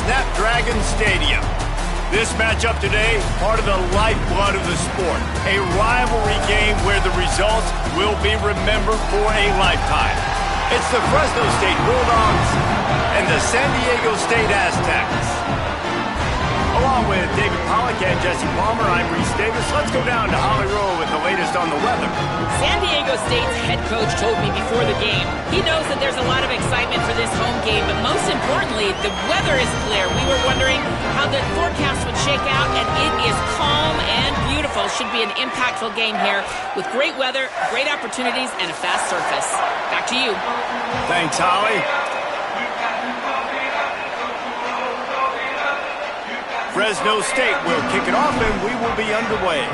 Snapdragon Stadium. This matchup today, part of the lifeblood of the sport. A rivalry game where the results will be remembered for a lifetime. It's the Fresno State Bulldogs and the San Diego State Aztecs. Along with David Pollack and Jesse Palmer, I'm Reese Davis. Let's go down to Holly Rowe with the latest on the weather. San Diego State's head coach told me before the game, he knows that there's a lot of excitement for this home game, but most importantly, the weather is clear. We were wondering how the forecast would shake out, and it is calm and beautiful. Should be an impactful game here with great weather, great opportunities, and a fast surface. Back to you. Thanks, Holly. Fresno State will kick it off, and we will be underway.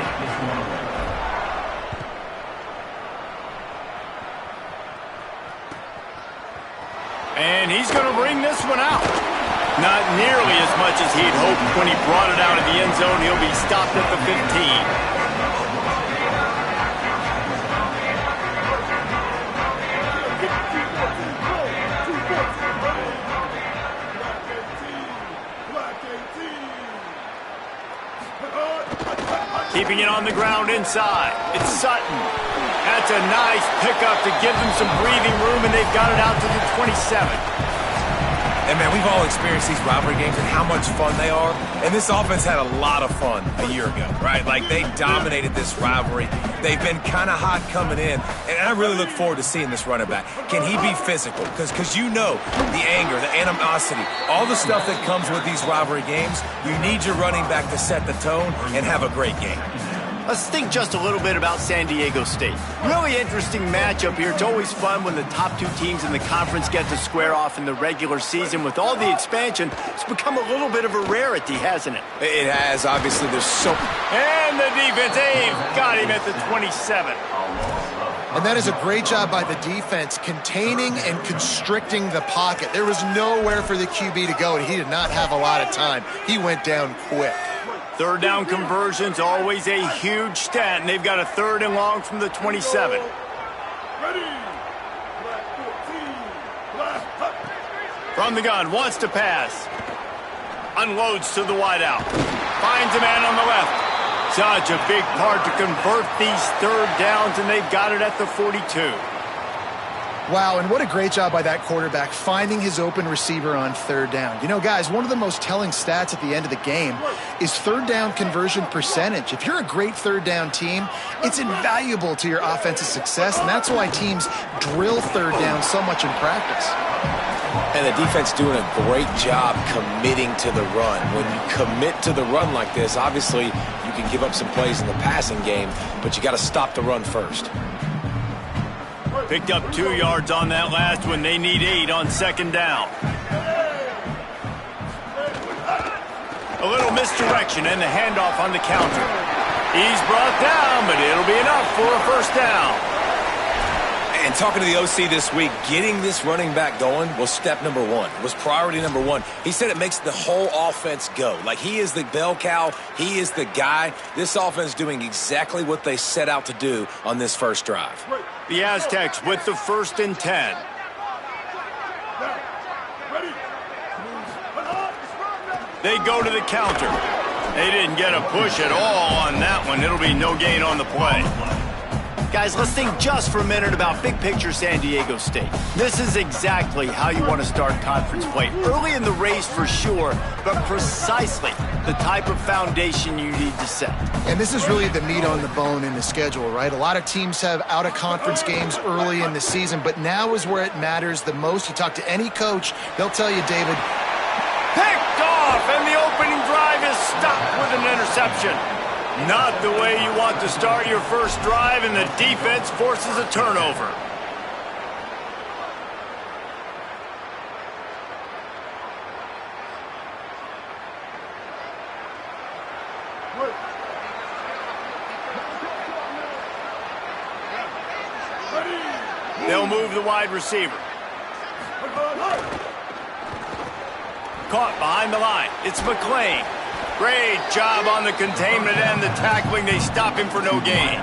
And he's going to bring this one out. Not nearly as much as he'd hoped when he brought it out of the end zone. He'll be stopped at the 15. Keeping it on the ground inside. It's Sutton. That's a nice pickup to give them some breathing room, and they've got it out to the 27. And, man, we've all experienced these rivalry games and how much fun they are. And this offense had a lot of fun a year ago, right? Like, they dominated this rivalry. They've been kind of hot coming in. And I really look forward to seeing this running back. Can he be physical? Because you know the anger, the animosity, all the stuff that comes with these rivalry games, you need your running back to set the tone and have a great game. Let's think just a little bit about San Diego State. Really interesting matchup here. It's always fun when the top two teams in the conference get to square off in the regular season. With all the expansion, it's become a little bit of a rarity, hasn't it? It has. Obviously, there's so... And the defense, Abe, got him at the 27. And that is a great job by the defense, containing and constricting the pocket. There was nowhere for the QB to go, and he did not have a lot of time. He went down quick. Third down conversion's always a huge stat, and they've got a third and long from the 27. From the gun, wants to pass. Unloads to the wideout. Finds a man on the left. Such a big part to convert these third downs, and they've got it at the 42. Wow, and what a great job by that quarterback, finding his open receiver on third down. You know, guys, one of the most telling stats at the end of the game is third down conversion percentage. If you're a great third down team, it's invaluable to your offensive success, and that's why teams drill third down so much in practice. And the defense doing a great job committing to the run. When you commit to the run like this, obviously you can give up some plays in the passing game, but you got to stop the run first. Picked up 2 yards on that last one. They need 8 on second down. A little misdirection and the handoff on the counter. He's brought down, but it'll be enough for a first down. And talking to the OC this week, getting this running back going was step number one. It was priority number one. He said it makes the whole offense go. Like, he is the bell cow. He is the guy. This offense doing exactly what they set out to do on this first drive. The Aztecs with the 1st and 10. They go to the counter. They didn't get a push at all on that one. It'll be no gain on the play. Guys, let's think just for a minute about big picture San Diego State. This is exactly how you want to start conference play. Early in the race for sure, but precisely the type of foundation you need to set. And this is really the meat on the bone in the schedule, right? A lot of teams have out-of-conference games early in the season, but now is where it matters the most. You talk to any coach, they'll tell you, David. Picked off, and the opening drive is stopped with an interception. Not the way you want to start your first drive, and the defense forces a turnover. They'll move the wide receiver. Caught behind the line. It's McClain. Great job on the containment and the tackling. They stop him for no gain.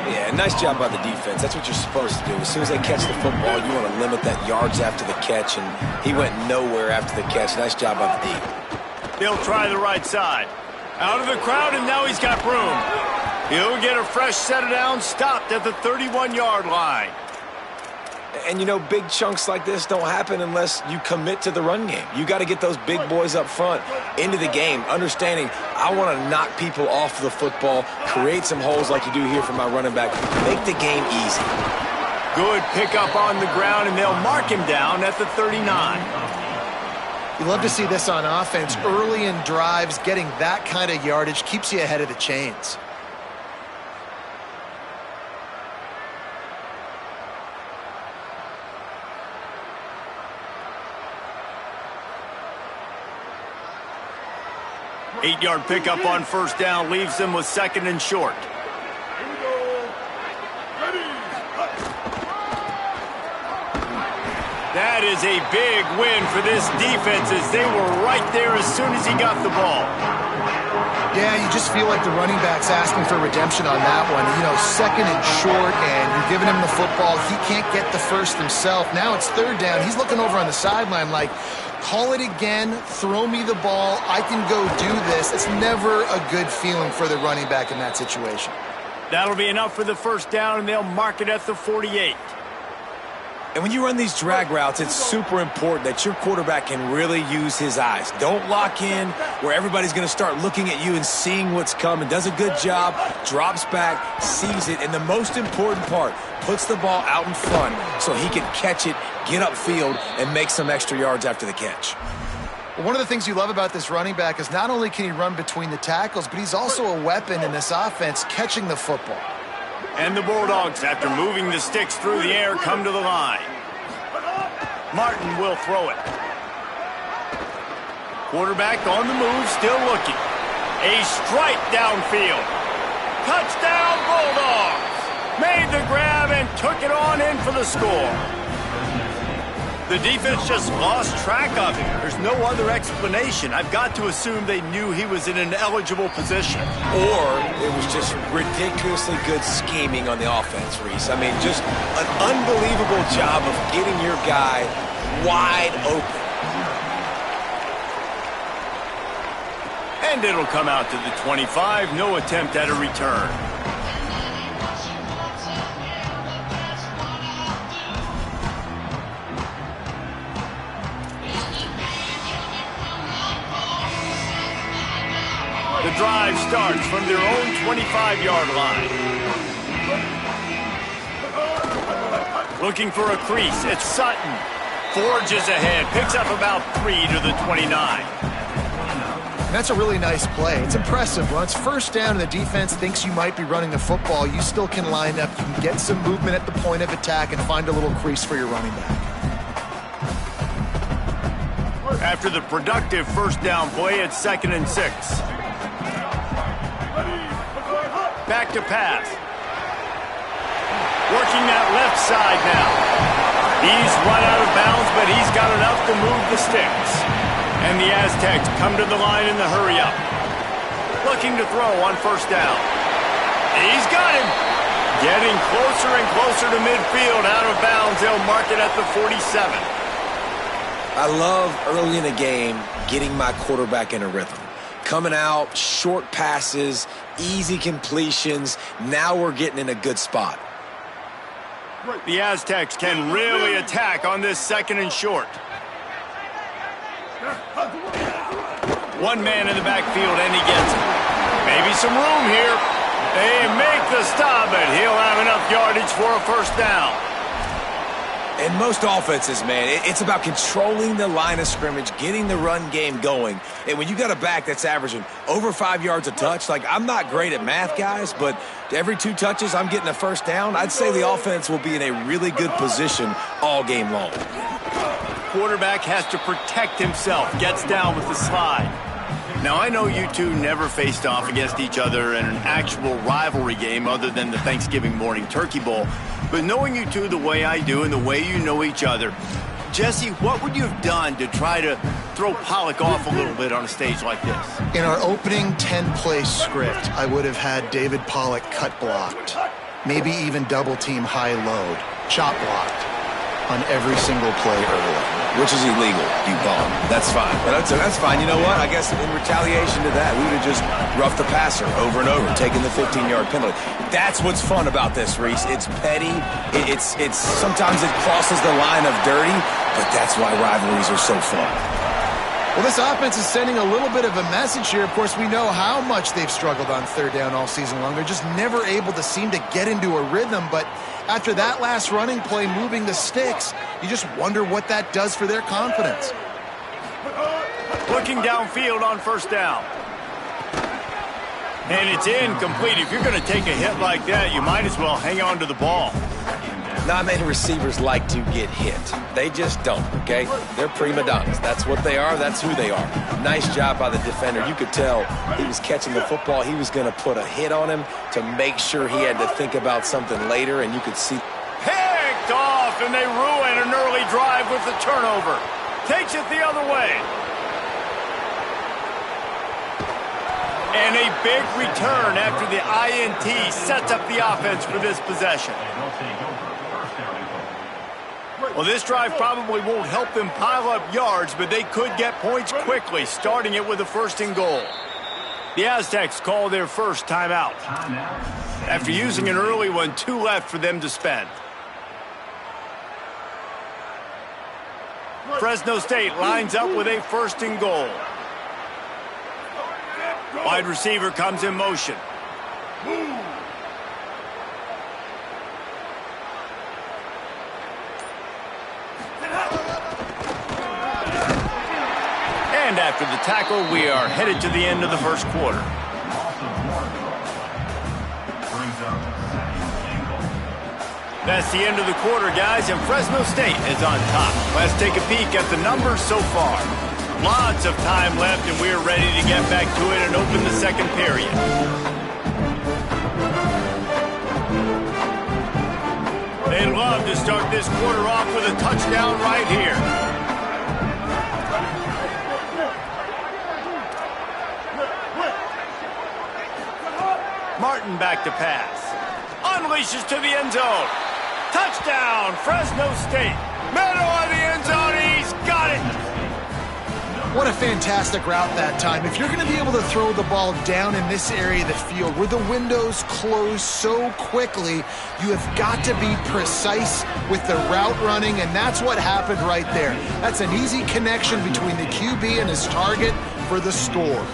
Yeah, nice job by the defense. That's what you're supposed to do. As soon as they catch the football, you want to limit that yards after the catch, and he went nowhere after the catch. Nice job by the D. He'll try the right side. Out of the crowd, and now he's got room. He'll get a fresh set of downs, stopped at the 31-yard line. And, you know, big chunks like this don't happen unless you commit to the run game. You got to get those big boys up front into the game, understanding I want to knock people off the football, create some holes like you do here for my running back, make the game easy. Good pickup on the ground, and they'll mark him down at the 39. You love to see this on offense. Early in drives, getting that kind of yardage keeps you ahead of the chains. Eight-yard pickup on first down leaves them with second and short. That is a big win for this defense as they were right there as soon as he got the ball. Yeah, you just feel like the running back's asking for redemption on that one. You know, second and short, and you're giving him the football. He can't get the first himself. Now it's third down. He's looking over on the sideline like, call it again, throw me the ball, I can go do this. It's never a good feeling for the running back in that situation. That'll be enough for the first down, and they'll mark it at the 48. And when you run these drag routes, it's super important that your quarterback can really use his eyes. Don't lock in where everybody's going to start looking at you and seeing what's coming. Does a good job, drops back, sees it, and the most important part, puts the ball out in front so he can catch it, get upfield, and make some extra yards after the catch. One of the things you love about this running back is not only can he run between the tackles, but he's also a weapon in this offense, catching the football. And the Bulldogs, after moving the sticks through the air, come to the line. Martin will throw it. Quarterback on the move, still looking. A strike downfield. Touchdown, Bulldogs! Made the grab and took it on in for the score. The defense just lost track of him. There's no other explanation. I've got to assume they knew he was in an eligible position. Or it was just ridiculously good scheming on the offense, Reese. I mean, just an unbelievable job of getting your guy wide open. And it'll come out to the 25. No attempt at a return. The drive starts from their own 25-yard line. Looking for a crease. It's Sutton. Forges ahead. Picks up about 3 to the 29. That's a really nice play. It's impressive. When it's first down and the defense thinks you might be running the football, you still can line up. You can get some movement at the point of attack and find a little crease for your running back. After the productive first down play, it's 2nd and 6. Back to pass. Working that left side now. He's run out of bounds, but he's got enough to move the sticks. And the Aztecs come to the line in the hurry-up. Looking to throw on first down. He's got him. Getting closer and closer to midfield. Out of bounds, they'll mark it at the 47. I love early in the game getting my quarterback in a rhythm. Coming out, short passes, easy completions. Now we're getting in a good spot. The Aztecs can really attack on this 2nd and short. One man in the backfield, and he gets it. Maybe some room here. They make the stop, but he'll have enough yardage for a first down. In most offenses, man, it's about controlling the line of scrimmage, getting the run game going. And when you got a back that's averaging over 5 yards a touch, like, I'm not great at math, guys, but every 2 touches I'm getting a first down, I'd say the offense will be in a really good position all game long. Quarterback has to protect himself, gets down with the slide. Now, I know you two never faced off against each other in an actual rivalry game other than the Thanksgiving morning turkey bowl, but knowing you two the way I do and the way you know each other, Jesse, what would you have done to try to throw Pollock off a little bit on a stage like this? In our opening 10-play script, I would have had David Pollock cut blocked. maybe even double-team high-load, chop blocked on every single play early. Which is illegal, you bum. That's fine. But that's fine. You know what? I guess in retaliation to that, we would have just roughed the passer over and over, taking the 15-yard penalty. That's what's fun about this, Reese. It's petty. It's sometimes it crosses the line of dirty, but that's why rivalries are so fun. Well, this offense is sending a little bit of a message here. Of course, we know how much they've struggled on third down all season long. They're just never able to seem to get into a rhythm, but after that last running play moving the sticks, you just wonder what that does for their confidence. Looking downfield on first down. And it's incomplete. If you're going to take a hit like that, you might as well hang on to the ball. Not many receivers like to get hit. They just don't, okay? They're prima donnas. That's what they are. That's who they are. Nice job by the defender. You could tell he was catching the football. He was going to put a hit on him to make sure he had to think about something later, and you could see. Picked off, and they ruin an early drive with the turnover. Takes it the other way. And a big return after the INT sets up the offense for this possession. Well, this drive probably won't help them pile up yards, but they could get points quickly, starting it with a 1st and goal. The Aztecs call their first timeout. After using an early one, 2 left for them to spend. Fresno State lines up with a 1st and goal. Wide receiver comes in motion. And after the tackle, we are headed to the end of the first quarter. That's the end of the quarter, guys, and Fresno State is on top. Let's take a peek at the numbers so far. Lots of time left, and we're ready to get back to it and open the second period. They'd love to start this quarter off with a touchdown right here. Martin back to pass. Unleashes to the end zone. Touchdown, Fresno State. Middle of the end zone, he's got it. What a fantastic route that time. If you're going to be able to throw the ball down in this area of the field where the windows close so quickly, you have got to be precise with the route running, and that's what happened right there. That's an easy connection between the QB and his target for the score.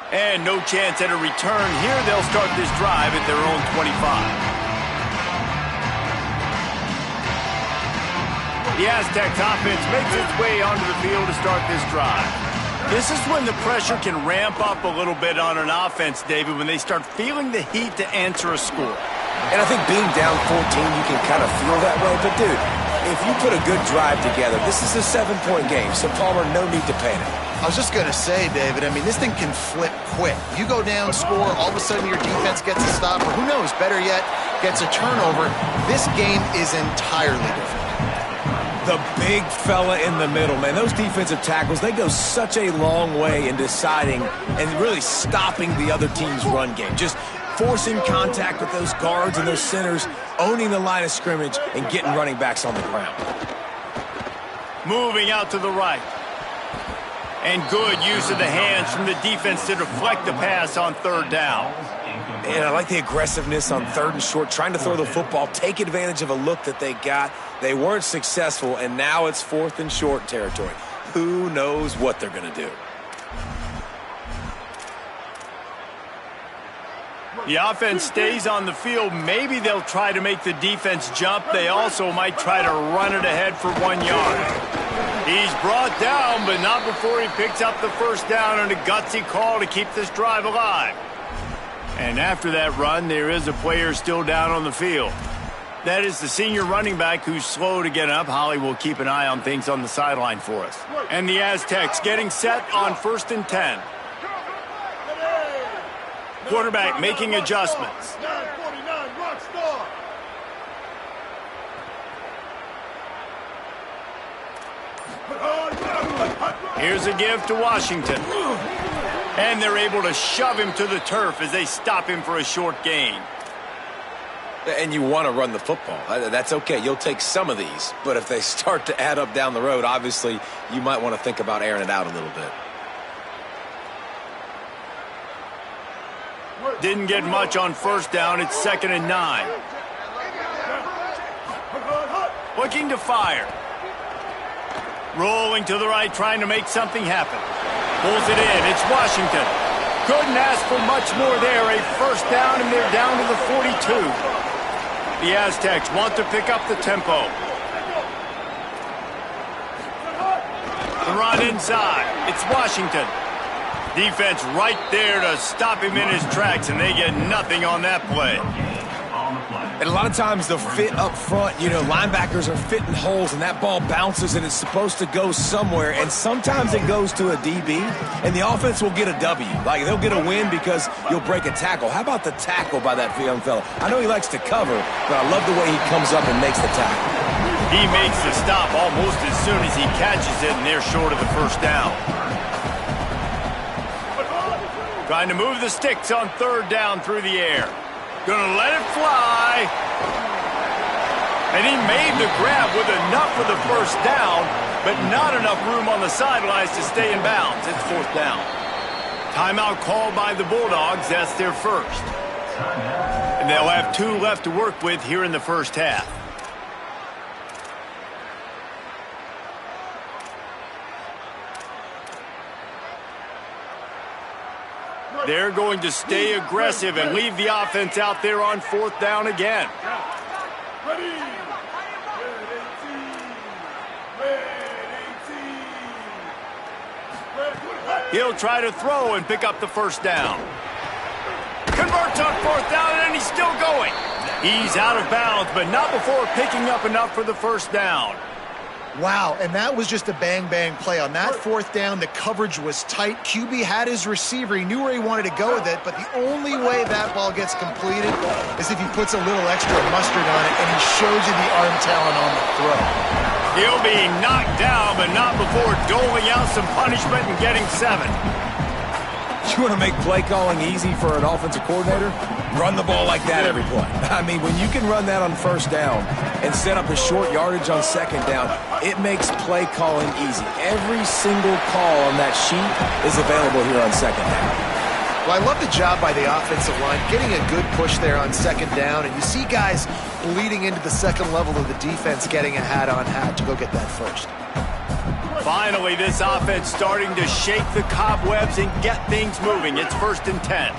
And no chance at a return here. They'll start this drive at their own 25. The Aztecs offense makes its way onto the field to start this drive. This is when the pressure can ramp up a little bit on an offense, David, when they start feeling the heat to answer a score. And I think being down 14, you can kind of feel that way. But, dude, if you put a good drive together, this is a 7-point game, so Palmer, no need to panic. I was just going to say, David, I mean, this thing can flip quick. You go down, score, all of a sudden your defense gets a stop, or who knows, better yet, gets a turnover. This game is entirely different. The big fella in the middle, man. Those defensive tackles, they go such a long way in deciding and really stopping the other team's run game. Just forcing contact with those guards and those centers, owning the line of scrimmage, and getting running backs on the ground. Moving out to the right. And good use of the hands from the defense to deflect the pass on third down. And I like the aggressiveness on 3rd and short, trying to throw the football, take advantage of a look that they got. They weren't successful, and now it's 4th and short territory. Who knows what they're going to do? The offense stays on the field. Maybe they'll try to make the defense jump. They also might try to run it ahead for 1 yard. He's brought down, but not before he picks up the first down and a gutsy call to keep this drive alive. And after that run, there is a player still down on the field. That is the senior running back who's slow to get up. Holly will keep an eye on things on the sideline for us. And the Aztecs getting set on 1st and 10. Quarterback making adjustments. Here's a give to Washington. And they're able to shove him to the turf as they stop him for a short gain. And you want to run the football. That's okay. You'll take some of these. But if they start to add up down the road, obviously you might want to think about airing it out a little bit. Didn't get much on first down. It's 2nd and 9. Looking to fire. Rolling to the right, trying to make something happen. Pulls it in. It's Washington. Couldn't ask for much more there. A first down, and they're down to the 42. The Aztecs want to pick up the tempo. The run inside. It's Washington. Defense right there to stop him in his tracks, and they get nothing on that play. And a lot of times the fit up front, linebackers are fitting holes, and that ball bounces, and it's supposed to go somewhere, and sometimes it goes to a DB, and the offense will get a W. Like, they'll get a win because you'll break a tackle. How about the tackle by that young fella? I know he likes to cover, but I love the way he comes up and makes the tackle. He makes the stop almost as soon as he catches it, and they're short of the first down. Trying to move the sticks on 3rd down through the air. Gonna let it fly. And he made the grab with enough for the first down, but not enough room on the sidelines to stay in bounds. It's 4th down. Timeout called by the Bulldogs. That's their first. And they'll have 2 left to work with here in the first half. They're going to stay aggressive and leave the offense out there on 4th down again. He'll try to throw and pick up the first down. Converts on 4th down, and he's still going. He's out of bounds, but not before picking up enough for the first down. Wow, and that was just a bang-bang play. On that 4th down, the coverage was tight. QB had his receiver. He knew where he wanted to go with it, but the only way that ball gets completed is if he puts a little extra mustard on it, and he shows you the arm talent on the throw. He'll be knocked down, but not before doling out some punishment and getting 7. You want to make play calling easy for an offensive coordinator? Run the ball like that every play. I mean, when you can run that on first down and set up a short yardage on second down, it makes play calling easy. Every single call on that sheet is available here on second down. Well, I love the job by the offensive line, getting a good push there on second down, and you see guys bleeding into the second level of the defense getting a hat-on-hat to go get that first. Finally, this offense starting to shake the cobwebs and get things moving. It's 1st and 10.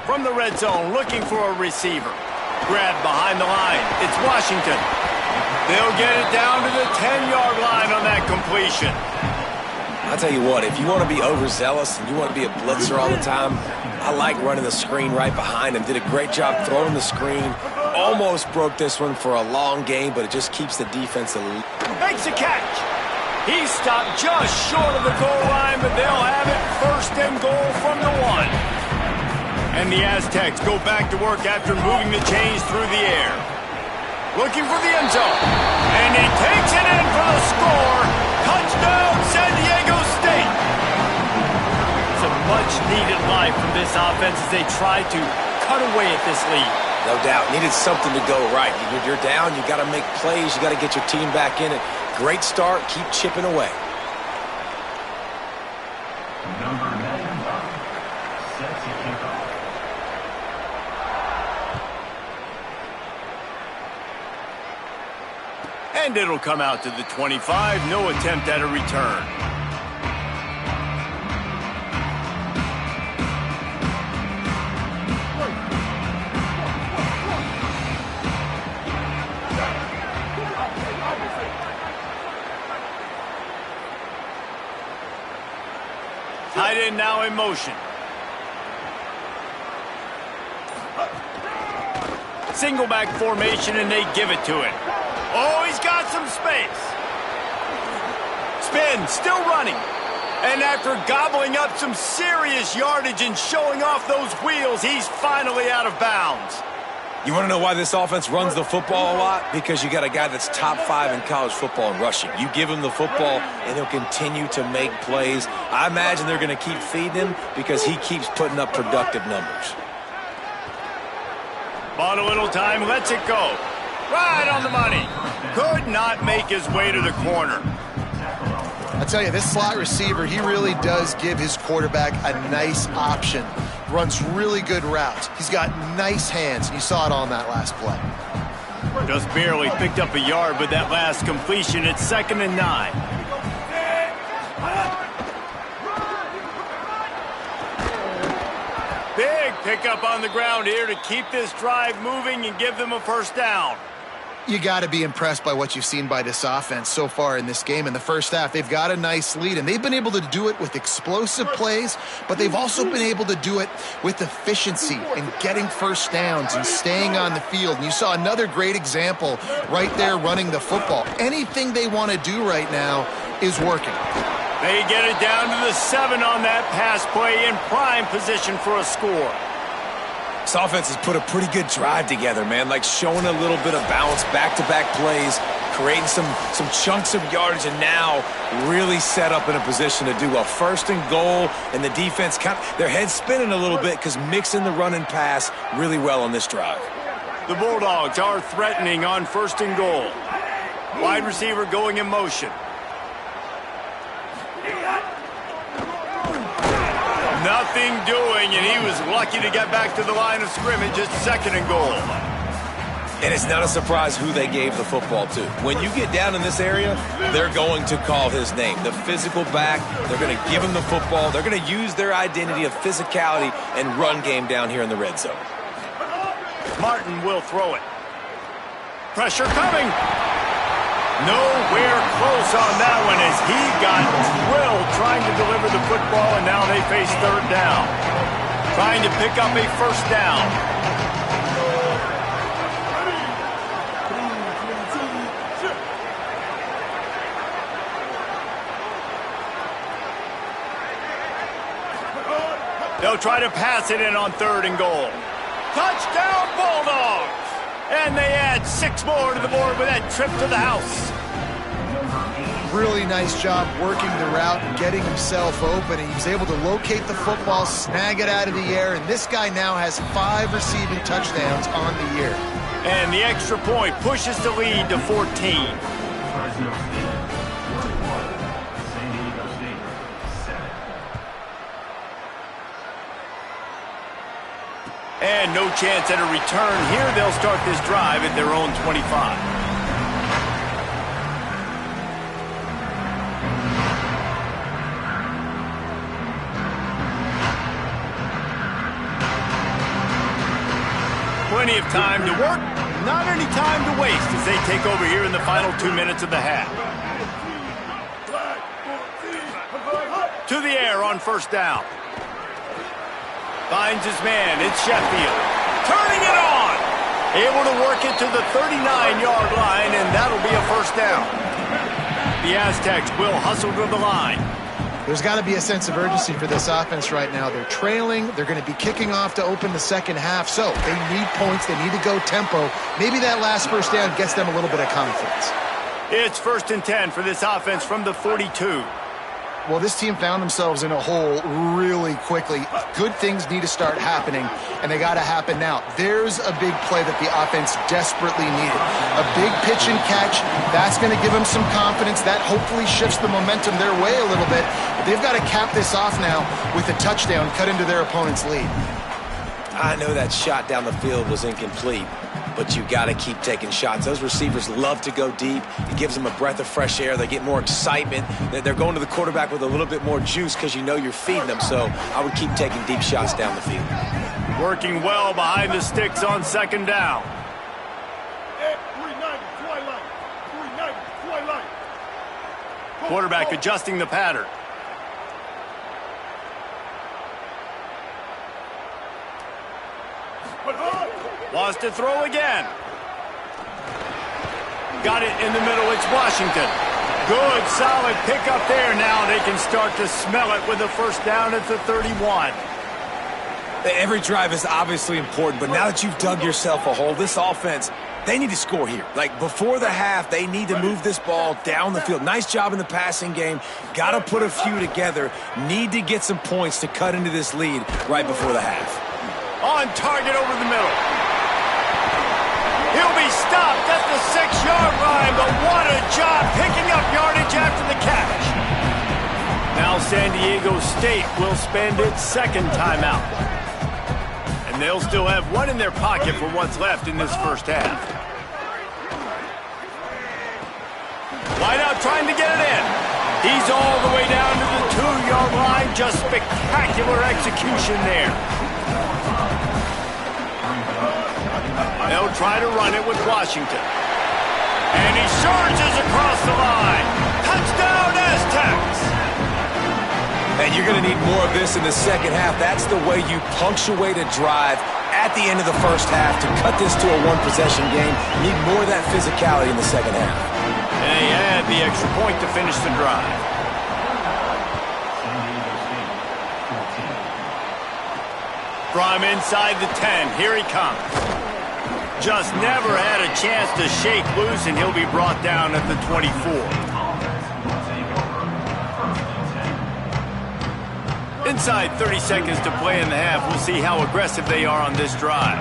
From the red zone, looking for a receiver. Grab behind the line. It's Washington. They'll get it down to the 10-yard line on that completion. I'll tell you what, if you want to be overzealous and you want to be a blitzer all the time, I like running the screen right behind him. Did a great job throwing the screen. Almost broke this one for a long game, but it just keeps the defense elite. Makes a catch. He stopped just short of the goal line, but they'll have it 1st and goal from the 1. And the Aztecs go back to work after moving the chains through the air. Looking for the end zone. And he takes it in for the score. Touchdown, San Diego State. It's a much-needed life from this offense as they try to cut away at this lead. No doubt. Needed something to go right. You're down. You got to make plays. You got to get your team back in it. Great start. Keep chipping away. Number 95 sets a kickoff. And it'll come out to the 25. No attempt at a return. Tight end now in motion. Single back formation, and they give it to him. Oh, he's got some space. Spin, still running. And after gobbling up some serious yardage and showing off those wheels, he's finally out of bounds. You want to know why this offense runs the football a lot? Because you got a guy that's top 5 in college football in rushing. You give him the football, and he'll continue to make plays. I imagine they're going to keep feeding him because he keeps putting up productive numbers. Bought a little time, lets it go. Right on the money. Could not make his way to the corner. I tell you, this slot receiver, he really does give his quarterback a nice option. Runs really good routes. He's got nice hands. You saw it on that last play. Just barely picked up a yard with that last completion. It's 2nd and 9. Big pickup on the ground here to keep this drive moving and give them a first down. You got to be impressed by what you've seen by this offense so far in this game. In the first half, they've got a nice lead, and they've been able to do it with explosive plays, but they've also been able to do it with efficiency and getting first downs and staying on the field. And you saw another great example right there running the football. Anything they want to do right now is working. They get it down to the 7 on that pass play in prime position for a score. This offense has put a pretty good drive together, man, like showing a little bit of balance, back-to-back plays, creating some chunks of yardage, and now really set up in a position to do a 1st and goal, and the defense, their head's spinning a little bit because mixing the run and pass really well on this drive. The Bulldogs are threatening on 1st and goal. Wide receiver going in motion. Nothing doing, and he was lucky to get back to the line of scrimmage at 2nd and goal. And it's not a surprise who they gave the football to. When you get down in this area, they're going to call his name. The physical back, they're going to give him the football. They're going to use their identity of physicality and run game down here in the red zone. Martin will throw it. Pressure coming. Nowhere close on that one as he got drilled trying to deliver the football, and now they face 3rd down. Trying to pick up a first down. They'll try to pass it in on 3rd and goal. Touchdown Bulldogs! And they add 6 more to the board with that trip to the house. Really nice job working the route and getting himself open. He was able to locate the football, snag it out of the air, and this guy now has 5 receiving touchdowns on the year. And the extra point pushes the lead to 14. Fresno State 41, San Diego State 7. And no chance at a return here. They'll start this drive at their own 25. Plenty of time to work, not any time to waste as they take over here in the final 2 minutes of the half. To the air on 1st down. Finds his man, it's Sheffield. Turning it on! Able to work it to the 39-yard line, and that'll be a first down. The Aztecs will hustle to the line. There's got to be a sense of urgency for this offense right now. They're trailing. They're going to be kicking off to open the 2nd half, so they need points. They need to go tempo. Maybe that last first down gets them a little bit of confidence. It's 1st and 10 for this offense from the 42. Well, this team found themselves in a hole really quickly. Good things need to start happening, and they got to happen now. There's a big play that the offense desperately needed. A big pitch and catch. That's going to give them some confidence. That hopefully shifts the momentum their way a little bit. But they've got to cap this off now with a touchdown cut into their opponent's lead. I know that shot down the field was incomplete, but you got to keep taking shots. Those receivers love to go deep. It gives them a breath of fresh air. They get more excitement. They're going to the quarterback with a little bit more juice because you know you're feeding them. So I would keep taking deep shots down the field. Working well behind the sticks on 2nd down. Quarterback adjusting the pattern. Wants to throw again. Got it in the middle. It's Washington. Good, solid pickup there. Now they can start to smell it with the first down at the 31. Every drive is obviously important, but now that you've dug yourself a hole, this offense, they need to score here. Like, before the half, they need to move this ball down the field. Nice job in the passing game. Got to put a few together. Need to get some points to cut into this lead right before the half. On target over the middle. He'll be stopped at the 6-yard line, but what a job picking up yardage after the catch. Now San Diego State will spend its second timeout. And they'll still have one in their pocket for what's left in this first half. Wide out trying to get it in. He's all the way down to the 2-yard line. Just spectacular execution there. They'll try to run it with Washington. And he surges across the line. Touchdown, Aztecs! And you're going to need more of this in the second half. That's the way you punctuate a drive at the end of the first half to cut this to a one-possession game. You need more of that physicality in the second half. And they add the extra point to finish the drive. From inside the 10, here he comes. Just never had a chance to shake loose, and he'll be brought down at the 24. Inside 30 seconds to play in the half. We'll see how aggressive they are on this drive.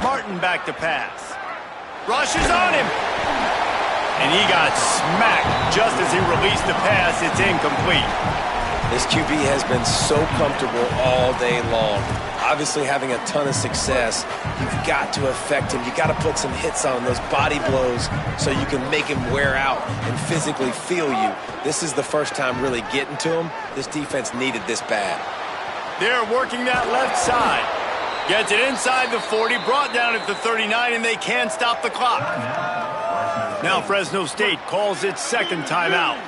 Martin back to pass. Rushes on him. And he got smacked just as he released the pass. It's incomplete. This QB has been so comfortable all day long. Obviously having a ton of success. You've got to affect him. You've got to put some hits on those body blows so you can make him wear out and physically feel you. This is the first time really getting to him. This defense needed this bad. They're working that left side. Gets it inside the 40, brought down at the 39, and they can't stop the clock. Now Fresno State calls its second timeout.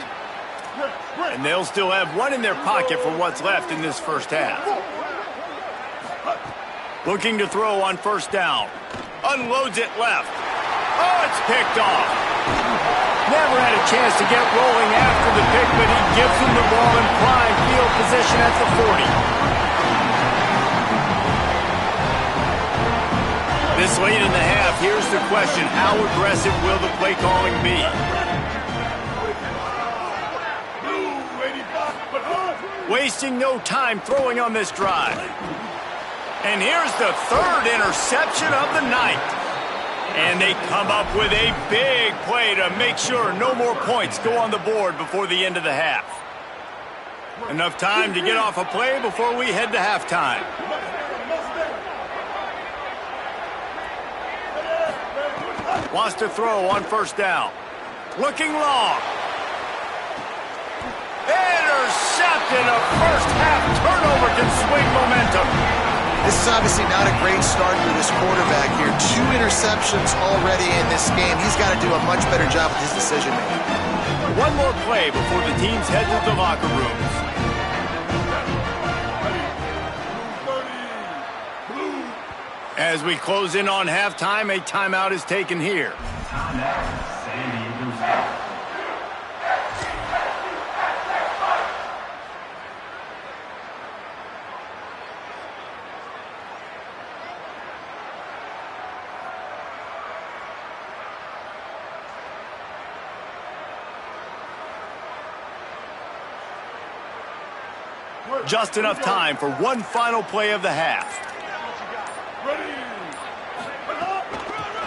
And they'll still have one in their pocket for what's left in this first half. Looking to throw on first down. Unloads it left. Oh, it's picked off. Never had a chance to get rolling after the pick, but he gives them the ball in prime field position at the 40. This late in the half, here's the question. How aggressive will the play calling be? Wasting no time throwing on this drive. And here's the third interception of the night. And they come up with a big play to make sure no more points go on the board before the end of the half. Enough time to get off a play before we head to halftime. Wants to throw on first down. Looking long. Intercepted. A first half turnover can swing momentum. This is obviously not a great start for this quarterback here. 2 interceptions already in this game. He's got to do a much better job with his decision making. One more play before the teams head to the locker rooms. As we close in on halftime, a timeout is taken here. Timeout, San Diego State. Just enough time for one final play of the half.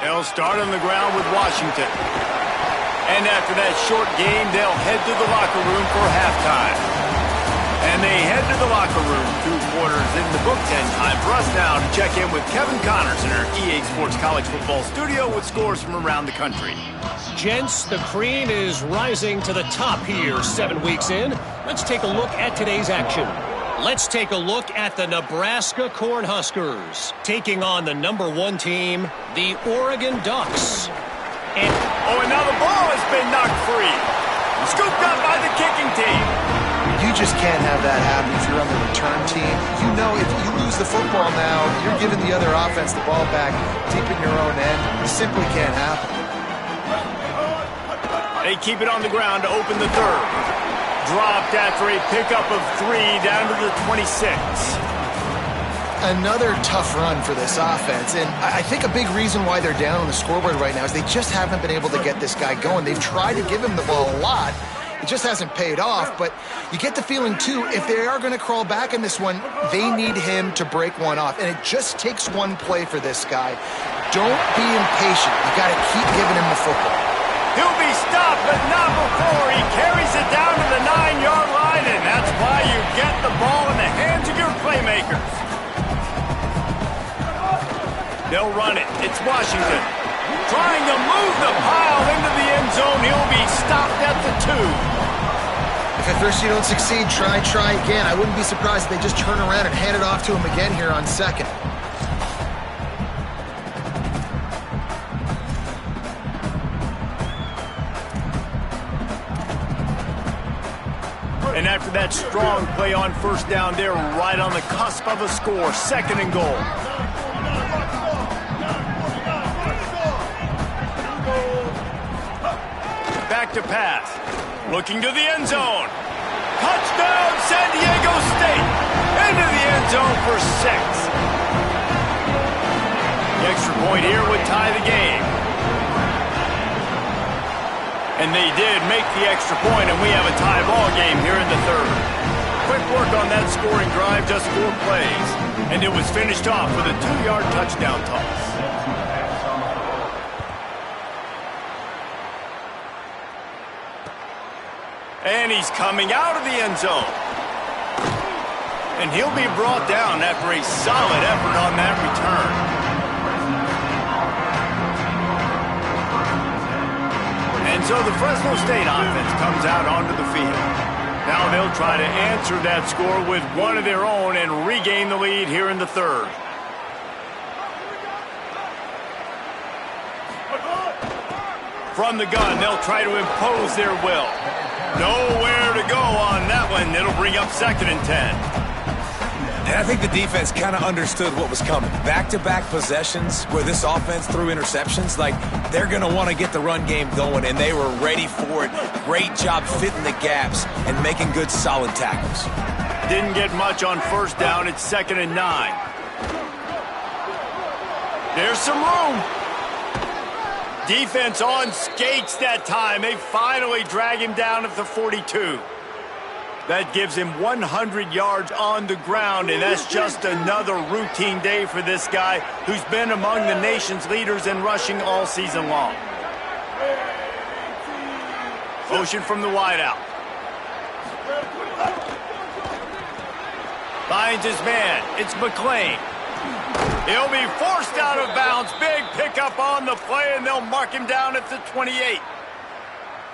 They'll start on the ground with Washington. And after that short game, they'll head to the locker room for halftime. And they head to the locker room. 2 quarters in the books, and time for us now to check in with Kevin Connors in our EA Sports College Football studio with scores from around the country. Gents, the cream is rising to the top here 7 weeks in. Let's take a look at today's action. Let's take a look at the Nebraska Cornhuskers taking on the #1 team, the Oregon Ducks. And now the ball has been knocked free. Scooped up by the kicking team. You You just can't have that happen if you're on the return team. You know if you lose the football now, you're giving the other offense the ball back deep in your own end. It simply can't happen. They keep it on the ground to open the third. Dropped after a pickup of 3 down to the 26. Another tough run for this offense, and I think a big reason why they're down on the scoreboard right now is they just haven't been able to get this guy going. They've tried to give him the ball a lot. It just hasn't paid off, but you get the feeling, too, if they are going to crawl back in this one, they need him to break one off, and it just takes one play for this guy. Don't be impatient. You got to keep giving him the football. He'll be stopped, but not before he carries it down to the 9-yard line, and that's why you get the ball in the hands of your playmakers. They'll run it. It's Washington. Trying to move the pile into the end zone. He'll be stopped at the 2. If at first you don't succeed, try again. I wouldn't be surprised if they just turn around and hand it off to him again here on second. And after that strong play on first down, they're right on the cusp of a score. 2nd and goal. Back to pass. Looking to the end zone. Touchdown, San Diego State. Into the end zone for 6. The extra point here would tie the game. And they did make the extra point, and we have a tie ball game here in the third. Quick work on that scoring drive, just 4 plays. And it was finished off with a 2-yard touchdown toss. And he's coming out of the end zone. And he'll be brought down after a solid effort on that return. And so the Fresno State offense comes out onto the field. Now they'll try to answer that score with one of their own and regain the lead here in the third. From the gun, they'll try to impose their will. Nowhere to go on that one. It'll bring up 2nd and 10. And I think the defense kind of understood what was coming. Back-to-back possessions where this offense threw interceptions, like they're going to want to get the run game going, and they were ready for it. Great job fitting the gaps and making good, solid tackles. Didn't get much on first down. It's 2nd and 9. There's some room. Defense on skates that time. They finally drag him down at the 42. That gives him 100 yards on the ground, and that's just another routine day for this guy who's been among the nation's leaders in rushing all season long. Motion from the wideout. Finds his man. It's McClain. He'll be forced out of bounds. Big pickup on the play, and they'll mark him down at the 28.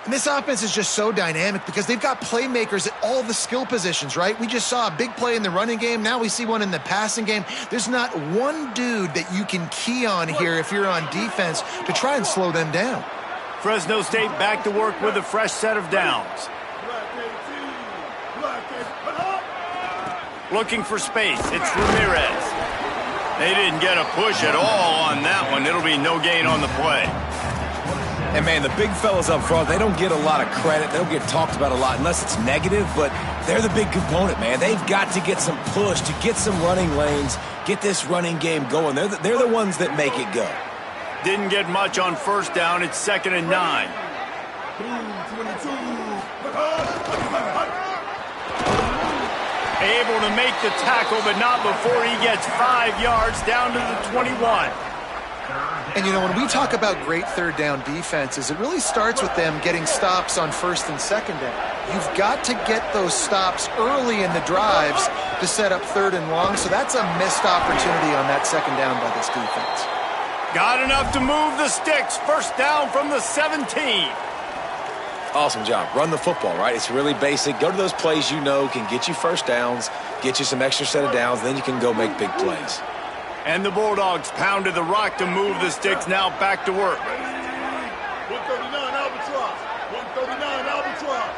And this offense is just so dynamic because they've got playmakers at all the skill positions, right? We just saw a big play in the running game. Now we see one in the passing game. There's not one dude that you can key on here if you're on defense to try and slow them down. Fresno State back to work with a fresh set of downs. Looking for space. It's Ramirez. They didn't get a push at all on that one. It'll be no gain on the play. And, man, the big fellas up front, they don't get a lot of credit. They don't get talked about a lot unless it's negative, but they're the big component, man. They've got to get some push, to get some running lanes, get this running game going. They're the ones that make it go. Didn't get much on first down. It's 2nd and 9. Able to make the tackle, but not before he gets 5 yards down to the 21. And, you know, when we talk about great third down defenses, it really starts with them getting stops on first and second down. You've got to get those stops early in the drives to set up 3rd and long, so that's a missed opportunity on that second down by this defense. Got enough to move the sticks. First down from the 17. Awesome job. Run the football, right? It's really basic. Go to those plays you know can get you first downs, get you some extra set of downs, then you can go make big plays. And the Bulldogs pounded the rock to move the sticks. Now back to work. 139 Albatross. 139 Albatross.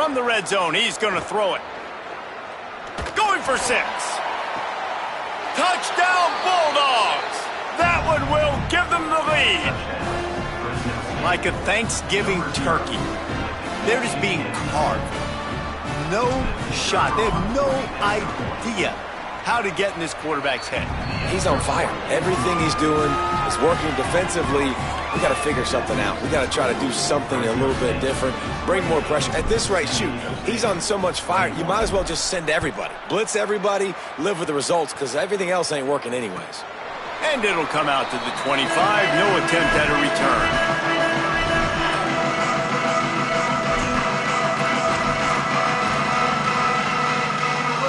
From the red zone, he's going to throw it. Going for 6. Touchdown, Bulldogs! That one will give them the lead. Like a Thanksgiving turkey, they're just being carved. No shot. They have no idea how to get in this quarterback's head. He's on fire. Everything he's doing is working defensively. We got to figure something out. We got to try to do something a little bit different, bring more pressure. At this rate, shoot, he's on so much fire, you might as well just send everybody. Blitz everybody, live with the results, because everything else ain't working anyways. And it'll come out to the 25. No attempt at a return.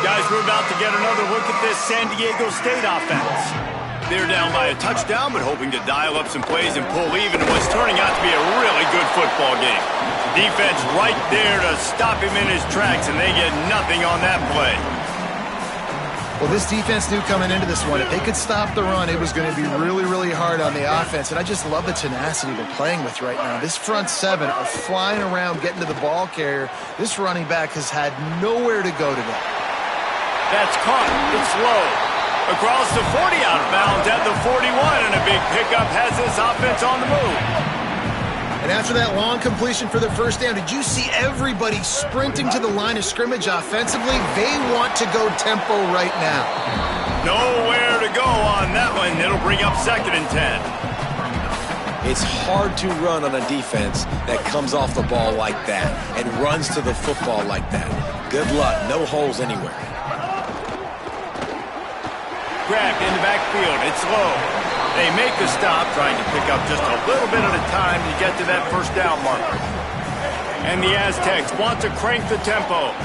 Guys, we're about to get another look at this San Diego State offense. They're down by a touchdown, but hoping to dial up some plays and pull even in what's turning out to be a really good football game. Defense right there to stop him in his tracks, and they get nothing on that play. Well, this defense knew coming into this one, if they could stop the run, it was going to be really, really hard on the offense. And I just love the tenacity they're playing with right now. This front 7 are flying around, getting to the ball carrier. This running back has had nowhere to go today. That's caught. It's low. Across the 40, out of bounds at the 41, and a big pickup has this offense on the move. And after that long completion for the first down, did you see everybody sprinting to the line of scrimmage offensively? They want to go tempo right now. Nowhere to go on that one. It'll bring up 2nd and 10. It's hard to run on a defense that comes off the ball like that and runs to the football like that. Good luck. No holes anywhere. Grabbed in the backfield. It's low. They make the stop, trying to pick up just a little bit at a time to get to that first down marker. And the Aztecs want to crank the tempo.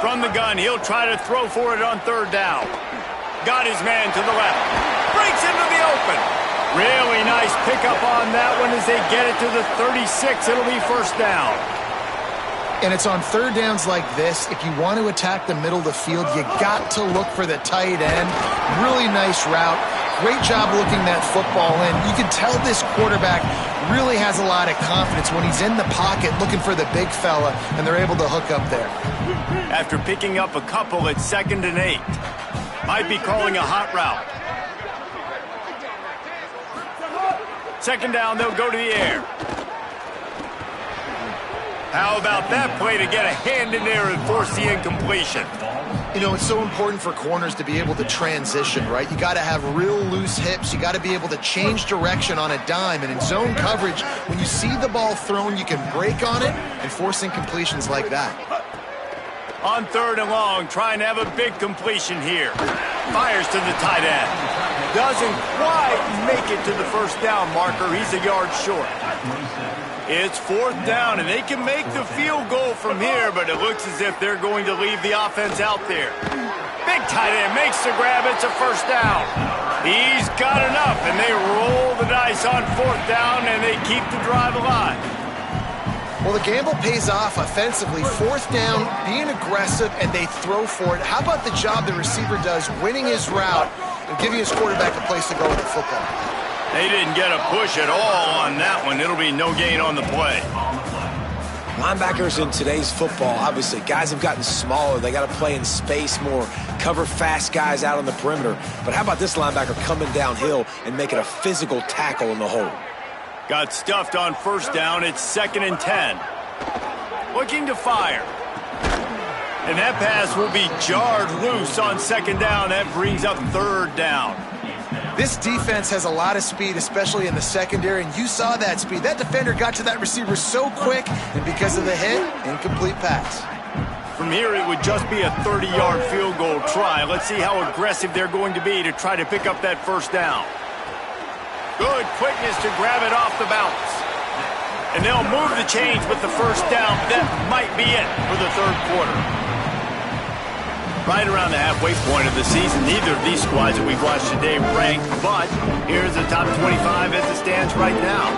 From the gun, he'll try to throw for it on 3rd down. Got his man to the left. Breaks into the open. Really nice pickup on that one as they get it to the 36. It'll be 1st down. And it's on 3rd downs like this. If you want to attack the middle of the field, you got to look for the tight end. Really nice route. Great job looking that football in. You can tell this quarterback really has a lot of confidence when he's in the pocket looking for the big fella, and they're able to hook up there. After picking up a couple at 2nd and 8. Might be calling a hot route. 2nd down, they'll go to the air. How about that play to get a hand in there and force the incompletion? You know, it's so important for corners to be able to transition, right? You got to have real loose hips. You got to be able to change direction on a dime. And in zone coverage, when you see the ball thrown, you can break on it and force incompletions like that. On 3rd and long, trying to have a big completion here. Fires to the tight end. Doesn't quite make it to the 1st down marker. He's a yard short. It's 4th down, and they can make the field goal from here, but it looks as if they're going to leave the offense out there. Big tight end makes the grab. It's a 1st down. He's got enough, and they roll the dice on 4th down, and they keep the drive alive. Well, the gamble pays off offensively. 4th down, being aggressive, and they throw for it. How about the job the receiver does, winning his route and giving his quarterback a place to go with the football? They didn't get a push at all on that one. It'll be no gain on the play. Linebackers in today's football, obviously, guys have gotten smaller. They got to play in space more, cover fast guys out on the perimeter. But how about this linebacker coming downhill and making a physical tackle in the hole? Got stuffed on 1st down. It's 2nd and 10. Looking to fire. And that pass will be jarred loose on 2nd down. That brings up 3rd down. This defense has a lot of speed, especially in the secondary, and you saw that speed. That defender got to that receiver so quick, and because of the hit, incomplete pass. From here, it would just be a 30-yard field goal try. Let's see how aggressive they're going to be to try to pick up that 1st down. Good quickness to grab it off the bounce. And they'll move the chains with the 1st down. That might be it for the 3rd quarter. Right around the halfway point of the season, neither of these squads that we've watched today ranked, but here's the top 25 as it stands right now.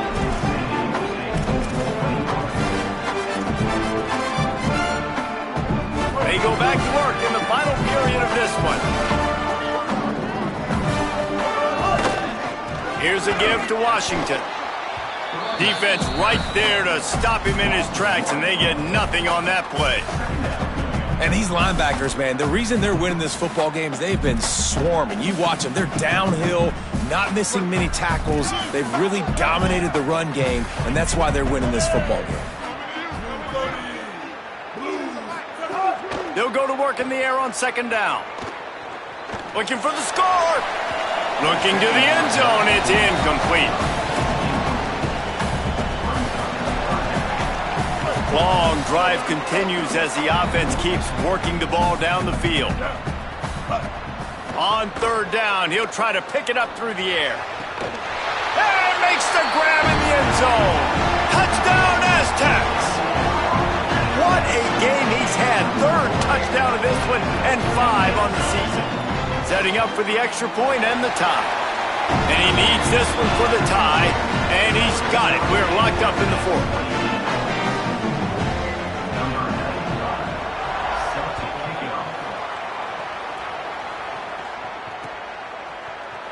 They go back to work in the final period of this one. Here's a give to Washington. Defense right there to stop him in his tracks, and they get nothing on that play. And these linebackers, man, the reason they're winning this football game is they've been swarming. You watch them. They're downhill, not missing many tackles. They've really dominated the run game, and that's why they're winning this football game. They'll go to work in the air on second down. Looking for the score. Looking to the end zone. It's incomplete. Long drive continues as the offense keeps working the ball down the field. On third down, he'll try to pick it up through the air. And makes the grab in the end zone. Touchdown, Aztecs! What a game he's had. Third touchdown of this one and 5 on the season. Setting up for the extra point and the tie. And he needs this one for the tie, and he's got it. We're locked up in the fourth.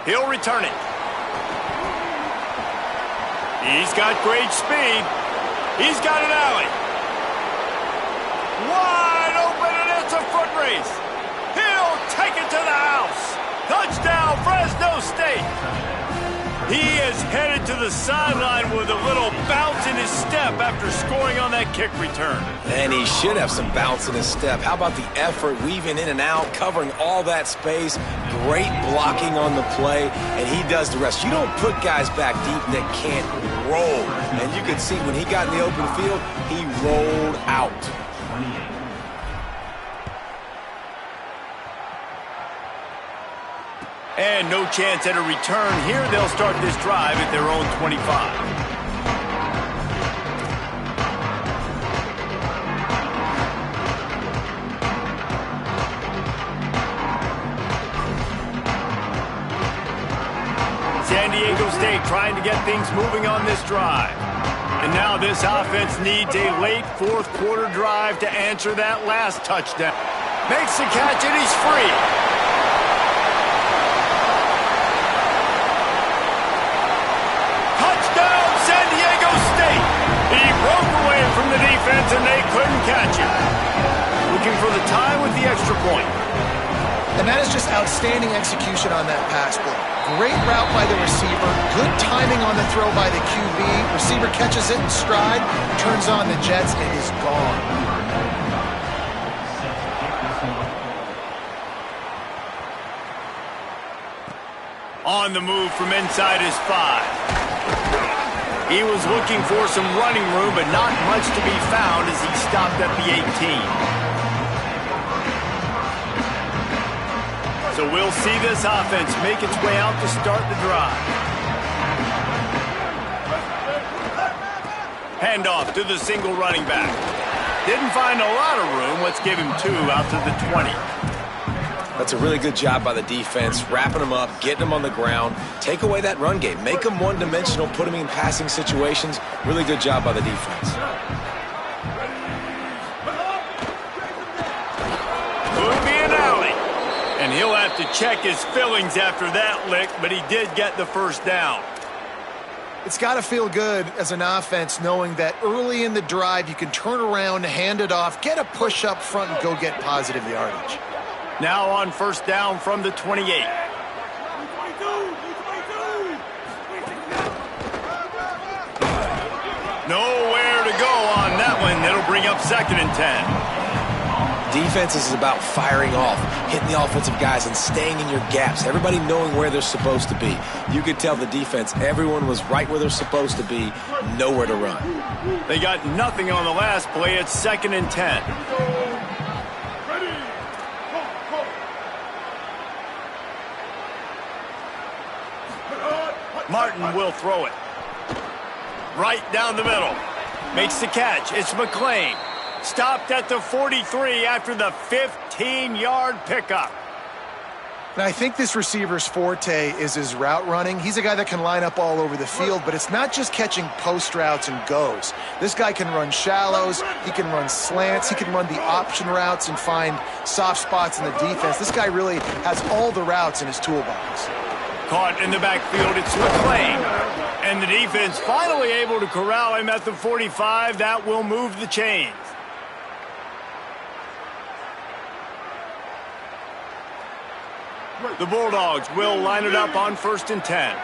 He'll return it. He's got great speed. He's got an alley. Wide open, and it's a foot race. He'll take it to the house. Touchdown, Fresno State. He is headed to the sideline with a little bounce in his step after scoring on that kick return. And he should have some bounce in his step. How about the effort, weaving in and out, covering all that space, great blocking on the play, and he does the rest. You don't put guys back deep that can't roll. And you could see when he got in the open field, he rolled out. And no chance at a return here. They'll start this drive at their own 25. San Diego State trying to get things moving on this drive. And now this offense needs a late fourth quarter drive to answer that last touchdown. Makes the catch and he's free. He broke away from the defense, and they couldn't catch him. Looking for the tie with the extra point. And that is just outstanding execution on that pass play. Great route by the receiver. Good timing on the throw by the QB. Receiver catches it in stride, turns on the jets, and is gone. On the move from inside his 5. He was looking for some running room, but not much to be found as he stopped at the 18. So we'll see this offense make its way out to start the drive. Handoff to the single running back. Didn't find a lot of room. Let's give him 2 out to the 20. That's a really good job by the defense, wrapping them up, getting them on the ground. Take away that run game. Make them one-dimensional, put them in passing situations. Really good job by the defense. Could be an alley. And he'll have to check his fillings after that lick, but he did get the first down. It's got to feel good as an offense knowing that early in the drive you can turn around, hand it off, get a push up front, and go get positive yardage. Now on first down from the 28. Nowhere to go on that one. It'll bring up second and 10. Defense is about firing off, hitting the offensive guys and staying in your gaps. Everybody knowing where they're supposed to be. You could tell the defense, everyone was right where they're supposed to be, nowhere to run. They got nothing on the last play. It's second and 10. Martin will throw it. Right down the middle. Makes the catch. It's McClain. Stopped at the 43 after the 15-yard pickup. And I think this receiver's forte is his route running. He's a guy that can line up all over the field, but it's not just catching post routes and goes. This guy can run shallows. He can run slants. He can run the option routes and find soft spots in the defense. This guy really has all the routes in his toolbox. caught in the backfield. It's McClain. And the defense finally able to corral him at the 45. That will move the chains. The Bulldogs will line it up on 1st and 10.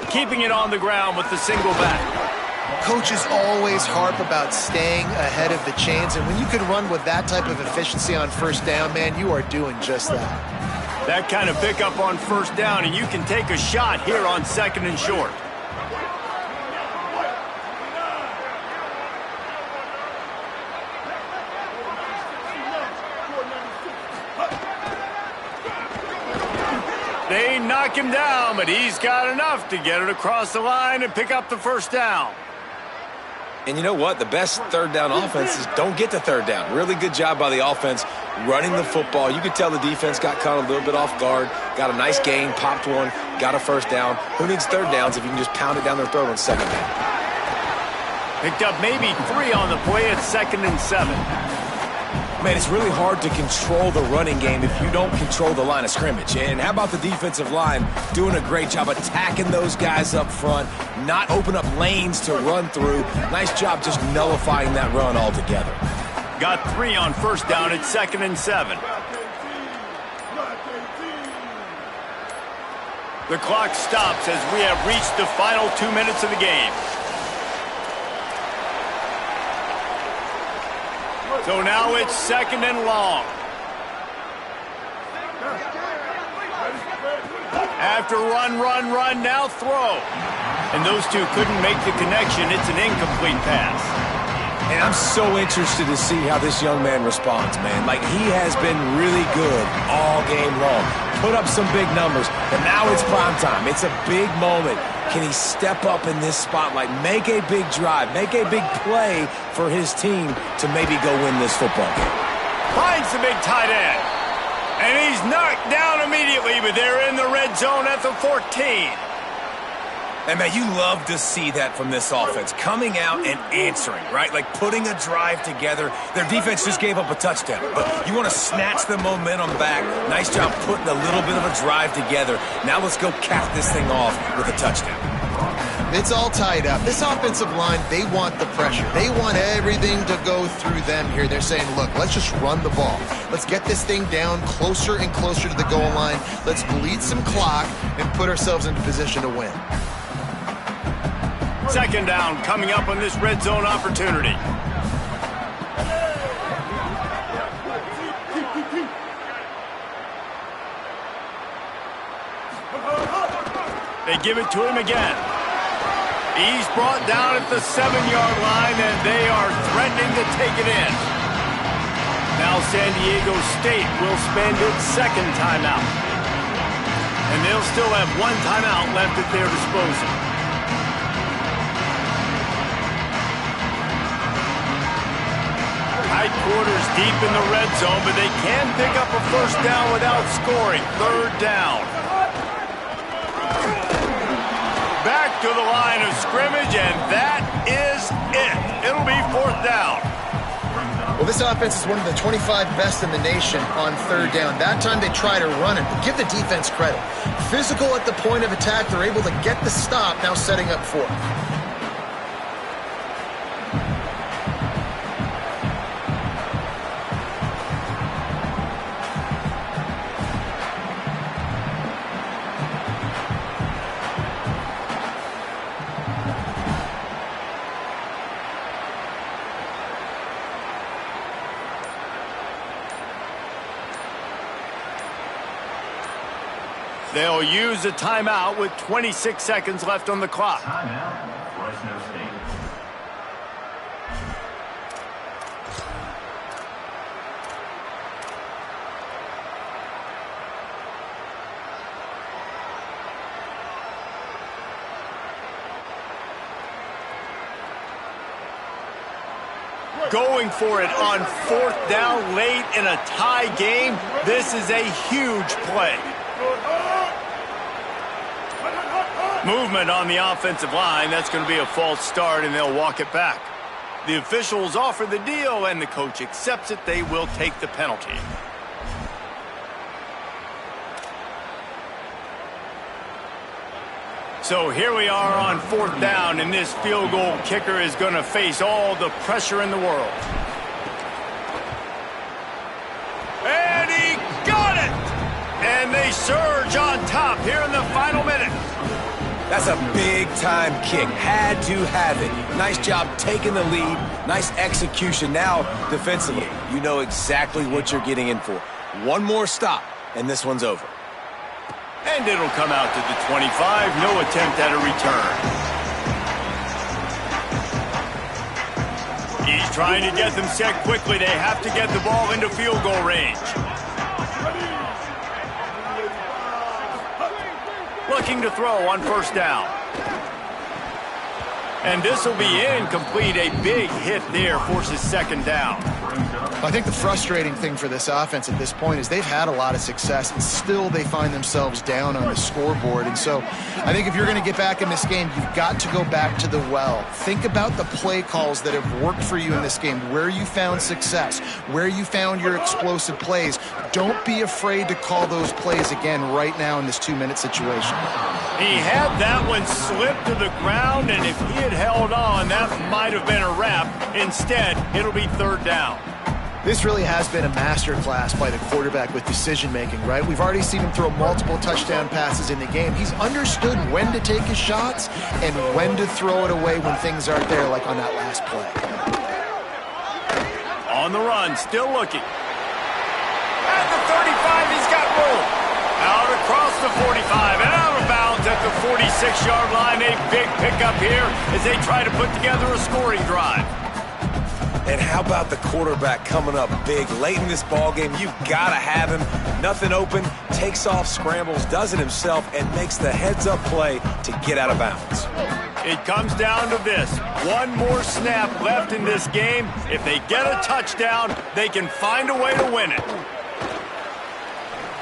Keeping it on the ground with the single back. Coaches always harp about staying ahead of the chains, and when you can run with that type of efficiency on 1st down, man, you are doing just that. That kind of pickup on 1st down, and you can take a shot here on 2nd and short. They knock him down, but he's got enough to get it across the line and pick up the 1st down. And you know what? The best 3rd down offenses don't get to 3rd down. Really good job by the offense running the football. You could tell the defense got caught a little bit off guard, got a nice gain, popped one, got a 1st down. Who needs 3rd downs if you can just pound it down their throat on 2nd down? Picked up maybe 3 on the play at 2nd and 7. Man, it's really hard to control the running game if you don't control the line of scrimmage. And how about the defensive line doing a great job attacking those guys up front, not open up lanes to run through. Nice job just nullifying that run altogether. Got 3 on 1st down at 2nd and 7. The clock stops as we have reached the final 2 minutes of the game. So now it's 2nd and long. After run, now throw. And those two couldn't make the connection. It's an incomplete pass. And I'm so interested to see how this young man responds, man. Like, he has been really good all game long. Put up some big numbers, but now it's prime time. It's a big moment. Can he step up in this spotlight, make a big drive, make a big play for his team to maybe go win this football game? Finds the big tight end. And he's knocked down immediately, but they're in the red zone at the 14. And, man, you love to see that from this offense, coming out and answering, right? Like putting a drive together. Their defense just gave up a touchdown, but you want to snatch the momentum back. Nice job putting a little bit of a drive together. Now let's go cap this thing off with a touchdown. It's all tied up. This offensive line, they want the pressure. They want everything to go through them here. They're saying, look, let's just run the ball. Let's get this thing down closer and closer to the goal line. Let's bleed some clock and put ourselves into position to win. 2nd down coming up on this red zone opportunity. They give it to him again. He's brought down at the 7-yard line, and they are threatening to take it in. Now San Diego State will spend its 2nd timeout. And they'll still have 1 timeout left at their disposal. Tight quarters deep in the red zone, but they can pick up a 1st down without scoring. 3rd down. Back to the line of scrimmage, and that is it. It'll be 4th down. Well, this offense is one of the 25 best in the nation on 3rd down. That time they try to run it, but give the defense credit. Physical at the point of attack, they're able to get the stop, now setting up 4th. They'll use a timeout with 26 seconds left on the clock. Timeout, Fresno State. Going for it on 4th down late in a tie game. This is a huge play. Movement on the offensive line. That's going to be a false start, and they'll walk it back. The officials offer the deal, and the coach accepts it. They will take the penalty. So here we are on 4th down, and this field goal kicker is going to face all the pressure in the world. And he got it! And they surge on top here in the final minute. That's a big-time kick. Had to have it. Nice job taking the lead. Nice execution. Now, defensively, you know exactly what you're getting in for. One more stop, and this one's over. And it'll come out to the 25. No attempt at a return. He's trying to get them set quickly. They have to get the ball into field goal range. Looking to throw on 1st down. And this will be incomplete. A big hit there forces 2nd down. I think the frustrating thing for this offense at this point is they've had a lot of success, and still they find themselves down on the scoreboard. And so I think if you're going to get back in this game, you've got to go back to the well. Think about the play calls that have worked for you in this game, where you found success, where you found your explosive plays. Don't be afraid to call those plays again right now in this 2-minute situation. He had that one slip to the ground, and if he had held on, that might have been a wrap. Instead, it'll be 3rd down. This really has been a masterclass by the quarterback with decision-making, right? We've already seen him throw multiple touchdown passes in the game. He's understood when to take his shots and when to throw it away when things aren't there, like on that last play. On the run, still looking. At the 35, he's got room. Out across the 45 and out of bounds at the 46-yard line. A big pickup here as they try to put together a scoring drive. And how about the quarterback coming up big late in this ballgame? You've got to have him. Nothing open, takes off, scrambles, does it himself, and makes the heads-up play to get out of bounds. It comes down to this. One more snap left in this game. If they get a touchdown, they can find a way to win it.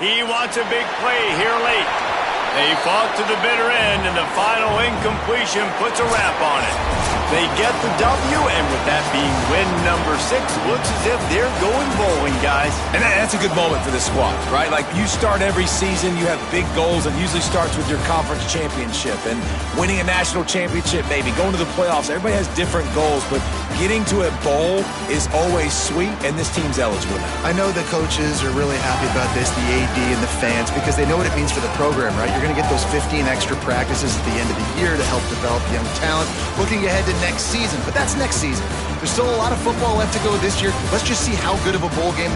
He wants a big play here late. They fought to the bitter end, and the final incompletion puts a wrap on it. They get the W, and with that being win number 6, looks as if they're going bowling, guys. And that's a good moment for this squad, right? Like, you start every season, you have big goals, and usually starts with your conference championship and winning a national championship, maybe going to the playoffs. Everybody has different goals, but getting to a bowl is always sweet, and this team's eligible now. I know the coaches are really happy about this, the AD and the fans, because they know what it means for the program, right? You're going to get those 15 extra practices at the end of the year to help develop young talent. Looking ahead to next season, but that's next season. There's still a lot of football left to go this year. Let's just see how good of a bowl game